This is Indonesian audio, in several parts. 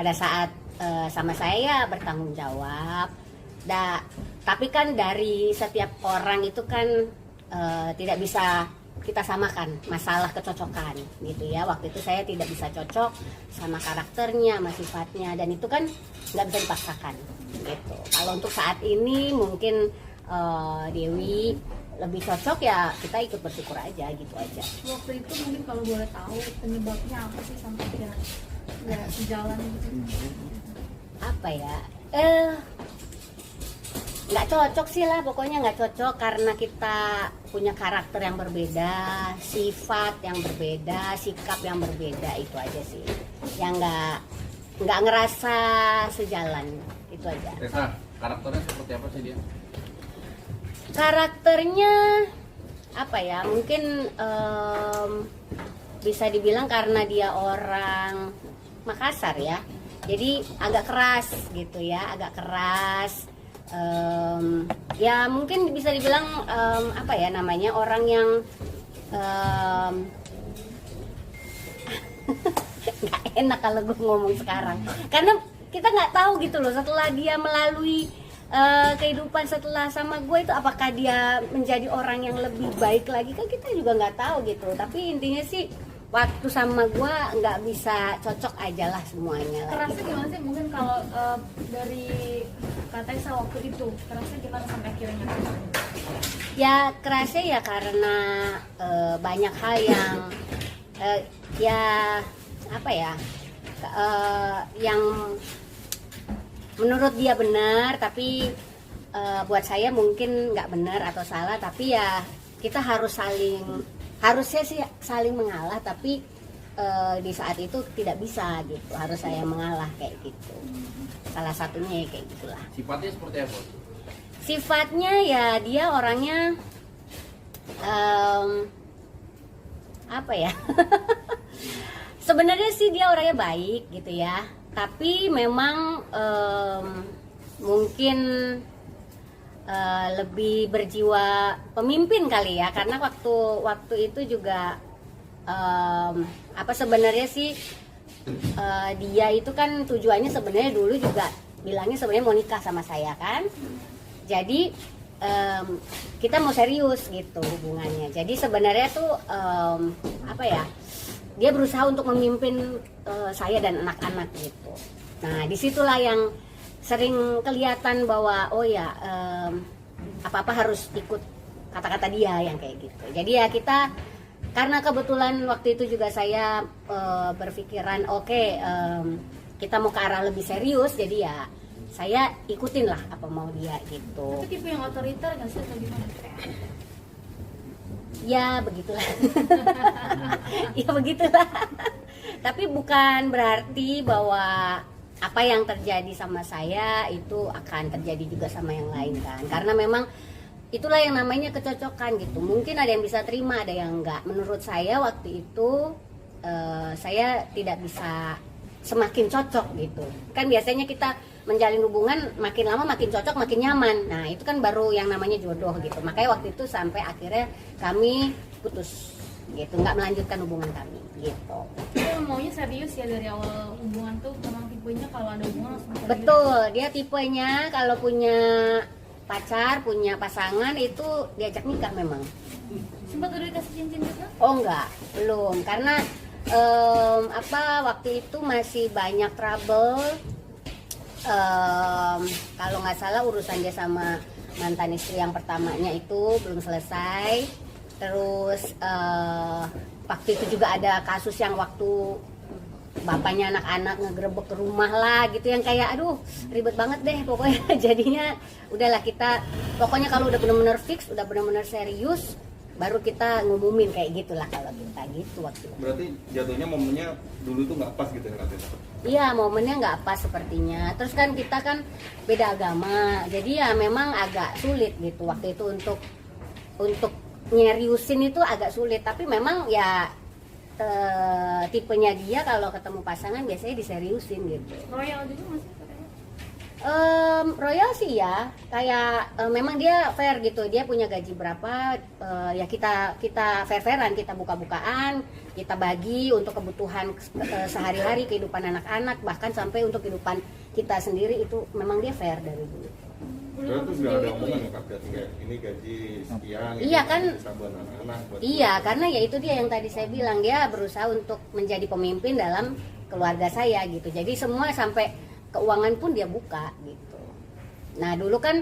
pada saat sama saya bertanggung jawab. Tapi kan dari setiap orang itu kan tidak bisa kita samakan masalah kecocokan gitu ya. Waktu itu saya tidak bisa cocok sama karakternya, sama sifatnya, dan itu kan nggak bisa dipaksakan gitu. Kalau untuk saat ini mungkin Dewi lebih cocok, ya kita ikut bersyukur aja gitu aja. Waktu itu mungkin kalau boleh tahu penyebabnya apa sih sampai dia nggak sejalan gitu? Apa ya? Nggak cocok sih lah, pokoknya nggak cocok karena kita punya karakter yang berbeda, sifat yang berbeda, sikap yang berbeda, itu aja sih yang nggak ngerasa sejalan, itu aja. Resa, karakternya seperti apa sih dia? Karakternya apa ya, mungkin bisa dibilang karena dia orang Makassar ya, jadi agak keras gitu ya, agak keras. Ya mungkin bisa dibilang apa ya namanya, orang yang nggak enak kalau gue ngomong sekarang, karena kita nggak tahu gitu loh setelah dia melalui kehidupan setelah sama gue itu, apakah dia menjadi orang yang lebih baik lagi, kan kita juga nggak tahu gitu. Tapi intinya sih waktu sama gue nggak bisa cocok aja lah semuanya. Kerasnya gimana sih? Mungkin kalau dari Kak Tessa waktu itu kerasnya gimana sampai akhirnya? Ya kerasnya ya karena banyak hal yang ya apa ya, yang menurut dia benar, tapi buat saya mungkin nggak benar atau salah. Tapi ya kita harusnya sih saling mengalah, tapi di saat itu tidak bisa gitu, harus saya mengalah kayak gitu. Salah satunya ya kayak gitulah. Sifatnya seperti apa? Sifatnya ya dia orangnya apa ya? Sebenarnya sih dia orangnya baik gitu ya, tapi memang mungkin lebih berjiwa pemimpin kali ya, karena waktu itu juga apa sebenarnya sih dia itu kan tujuannya sebenarnya dulu juga bilangnya sebenarnya mau nikah sama saya kan, jadi kita mau serius gitu hubungannya. Jadi sebenarnya tuh apa ya, dia berusaha untuk memimpin saya dan anak-anak gitu. Nah disitulah yang sering kelihatan bahwa oh ya apa-apa harus ikut kata-kata dia yang kayak gitu. Jadi ya kita, karena kebetulan waktu itu juga saya berpikiran oke, kita mau ke arah lebih serius, jadi ya saya ikutin lah apa mau dia gitu. Itu tipe yang otoriter nggak sih atau gimana? Ya begitulah. Ya begitulah. Tapi bukan berarti bahwa apa yang terjadi sama saya itu akan terjadi juga sama yang lain kan. Karena memang itulah yang namanya kecocokan gitu. Mungkin ada yang bisa terima, ada yang enggak. Menurut saya waktu itu saya tidak bisa semakin cocok gitu. Kan biasanya kita menjalin hubungan makin lama makin cocok, makin nyaman. Nah itu kan baru yang namanya jodoh gitu. Makanya waktu itu sampai akhirnya kami putus gitu, nggak melanjutkan hubungan kami gitu. Itu maunya serius ya dari awal hubungan tuh, memang tipenya kalau ada hubungan langsung serius. Betul, dia tipenya kalau punya pacar, punya pasangan itu diajak nikah memang. Sempat udah dikasih cincin juga? Oh enggak, belum, karena waktu itu masih banyak trouble. Kalau nggak salah urusan dia sama mantan istri yang pertamanya itu belum selesai. Terus waktu itu juga ada kasus yang waktu bapaknya anak-anak ngegerebek ke rumah lah gitu, yang kayak aduh ribet banget deh pokoknya. Jadinya udahlah kita, pokoknya kalau udah benar-benar fix, udah benar-benar serius, baru kita ngumumin kayak gitulah kalau kita gitu waktu itu. Berarti jatuhnya momennya dulu tuh nggak pas gitu ya Kak Tessa? Iya, momennya nggak pas sepertinya. Terus kan kita kan beda agama, jadi ya memang agak sulit gitu waktu itu untuk nyeriusin itu agak sulit. Tapi memang ya tipenya dia kalau ketemu pasangan biasanya diseriusin gitu. Royal juga masih katanya? Royal sih ya, kayak memang dia fair gitu, dia punya gaji berapa, ya kita fair-fairan, kita buka-bukaan, kita bagi untuk kebutuhan sehari-hari, kehidupan anak-anak, bahkan sampai untuk kehidupan kita sendiri itu memang dia fair dari dulu. Berarti sudah ada omongan ya Kak, berarti kayak ini gaji sekian, Iya ini kan? bisa buat anak-anak, buat Iya, karena ya itu dia yang tadi saya bilang, dia berusaha untuk menjadi pemimpin dalam keluarga saya gitu. Jadi semua sampai keuangan pun dia buka gitu. Nah dulu kan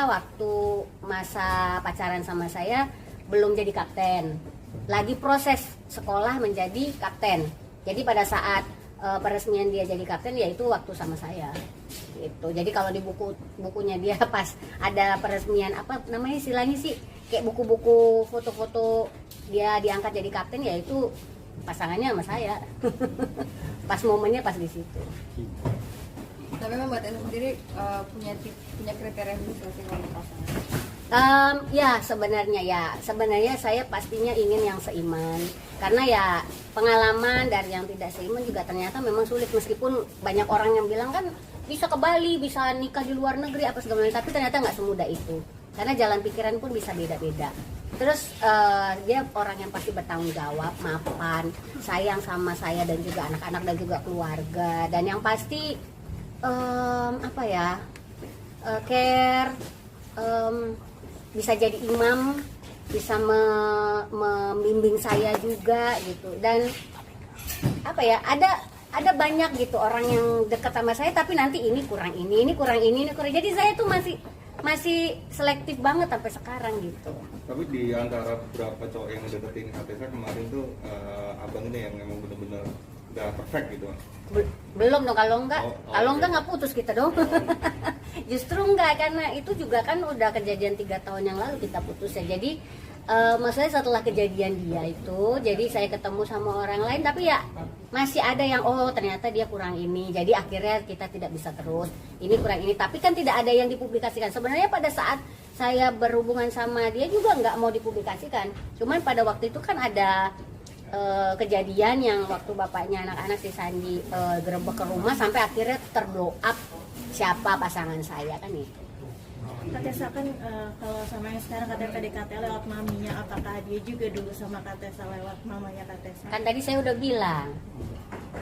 waktu masa pacaran sama saya belum jadi kapten, lagi proses sekolah menjadi kapten. Jadi pada saat peresmian dia jadi kapten ya itu waktu sama saya gitu. Jadi kalau di bukunya dia pas ada peresmian apa namanya istilahnya sih kayak buku-buku foto-foto dia diangkat jadi kapten ya itu pasangannya sama saya. Pas momennya pas di situ. Tapi memang Mbak Tessa sendiri punya kriteria khusus nggak sih kalau pasangan? Ya sebenarnya saya pastinya ingin yang seiman, karena ya pengalaman dari yang tidak seiman juga ternyata memang sulit, meskipun banyak orang yang bilang kan bisa ke Bali, bisa nikah di luar negeri apa segala macam, tapi ternyata nggak semudah itu, karena jalan pikiran pun bisa beda-beda. Terus dia orang yang pasti bertanggung jawab, mapan, sayang sama saya dan juga anak-anak dan juga keluarga, dan yang pasti care, bisa jadi imam, bisa membimbing saya juga gitu. Dan ada banyak gitu orang yang dekat sama saya tapi nanti ini kurang ini kurang. Jadi saya tuh masih selektif banget sampai sekarang gitu. Tapi di antara beberapa cowok yang deketin Kak Tessa kemarin tuh abang ini yang memang benar-benar udah perfect gitu. Belum dong, kalau enggak iya. nggak putus kita dong. Justru enggak, karena itu juga kan udah kejadian 3 tahun yang lalu kita putus ya. Jadi maksudnya setelah kejadian dia itu, jadi saya ketemu sama orang lain tapi ya masih ada yang ternyata dia kurang ini, jadi akhirnya kita tidak bisa terus, ini kurang ini, tapi kan tidak ada yang dipublikasikan. Sebenarnya pada saat saya berhubungan sama dia juga nggak mau dipublikasikan, cuman pada waktu itu kan ada kejadian yang waktu bapaknya anak-anak si Sandi gerebek ke rumah sampai akhirnya terblow up siapa pasangan saya kan itu. Kak Tessa kan kalau sama yang sekarang katanya PDKT lewat maminya, apakah dia juga dulu sama Kak Tessa lewat mamanya Kak Tessa? Kan tadi saya udah bilang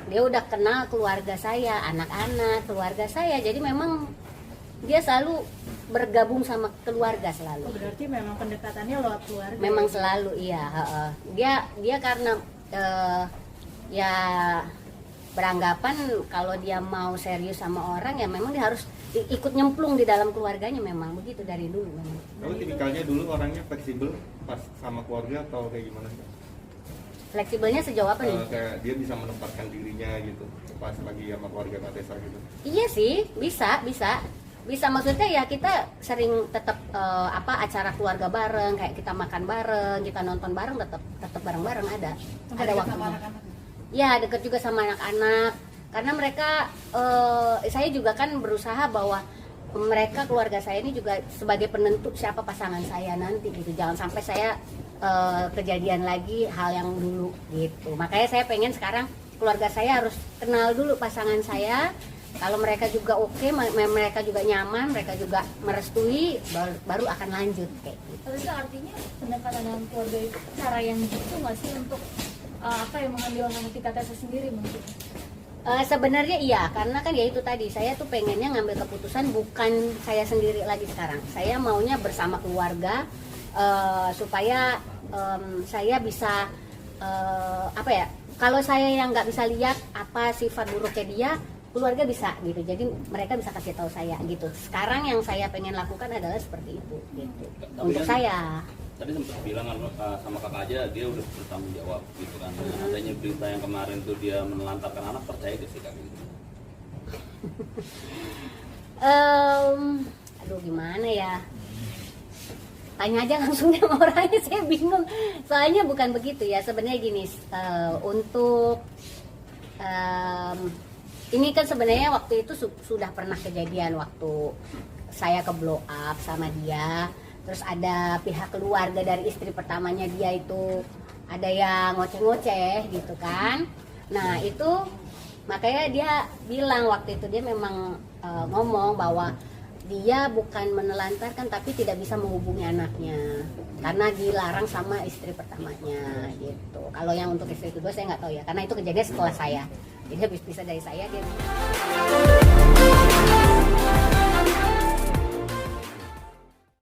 dia udah kenal keluarga saya, anak-anak keluarga saya, jadi memang dia selalu bergabung sama keluarga selalu. Oh, berarti memang pendekatannya lewat keluarga. Memang selalu iya. Dia karena ya beranggapan kalau dia mau serius sama orang ya memang dia harus ikut nyemplung di dalam keluarganya, memang begitu dari dulu memang. Tapi tipikalnya dulu orangnya fleksibel pas sama keluarga atau kayak gimana sih? Fleksibelnya sejauh apa nih? Kayak dia bisa menempatkan dirinya gitu pas lagi sama keluarga Kak Tessa gitu. Iya sih, bisa maksudnya ya kita sering tetap acara keluarga bareng, kayak kita makan bareng, kita nonton bareng, tetap bareng-bareng ada waktunya. Ya deket juga sama anak-anak, karena mereka saya juga kan berusaha bahwa mereka keluarga saya ini juga sebagai penentu siapa pasangan saya nanti gitu, jangan sampai saya kejadian lagi hal yang dulu gitu. Makanya saya pengen sekarang keluarga saya harus kenal dulu pasangan saya. Kalau mereka juga oke, mereka juga nyaman, mereka juga merestui, baru akan lanjut kayak gitu. Tapi itu artinya pendekatan dalam keluarga itu cara yang gitu nggak sih untuk yang mengambil hati Kak Tessa sendiri mungkin? Sebenarnya iya, karena kan ya itu tadi saya tuh pengennya ngambil keputusan bukan saya sendiri lagi sekarang. Saya maunya bersama keluarga supaya saya bisa kalau saya yang nggak bisa lihat apa sifat buruknya dia, keluarga bisa gitu, jadi mereka bisa kasih tahu saya gitu. Sekarang yang saya pengen lakukan adalah seperti itu gitu. Untuk saya Tadi sempat bilang kan sama kakak aja dia udah bertanggung jawab gitu kan. Adanya berita yang kemarin tuh dia menelantarkan anak, percaya gak sih kak gitu? Aduh gimana ya, tanya aja langsung sama orangnya, saya bingung. Soalnya bukan begitu ya, sebenarnya gini, untuk ini kan sebenarnya waktu itu sudah pernah kejadian waktu saya ke blow up sama dia. Terus ada pihak keluarga dari istri pertamanya dia itu ada yang ngoceh-ngoceh gitu kan. Nah itu makanya dia bilang waktu itu dia memang ngomong bahwa dia bukan menelantarkan tapi tidak bisa menghubungi anaknya karena dilarang sama istri pertamanya gitu. Kalau yang untuk istri kedua saya nggak tahu ya, karena itu kejadian setelah saya, jadi habis pisah dari saya dia